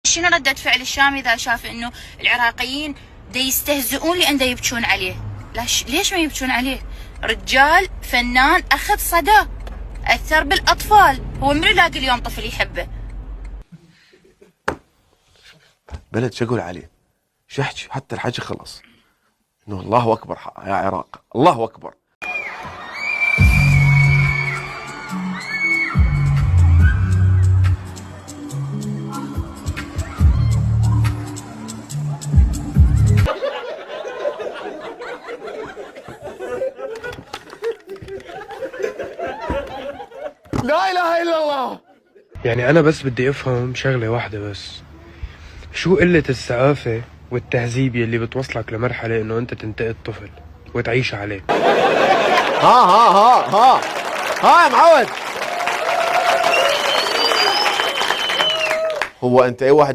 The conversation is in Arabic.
شنو ردة فعل الشام اذا شاف انه العراقيين دا يستهزئون لان دا يبكون عليه؟ ليش ما يبكون عليه؟ رجال فنان اخذ صدى، اثر بالاطفال، هو من يلاقي اليوم طفل يحبه؟ بلد شقول عليه شحكي، حتى الحكي خلص انه الله اكبر يا عراق، الله اكبر. لا اله الا الله. يعني أنا بس بدي أفهم شغلة واحدة بس، شو قلة الثقافة والتهذيب يلي بتوصلك لمرحلة إنه أنت تنتقد طفل وتعيش عليه؟ ها يا معود، هو أنت أي واحد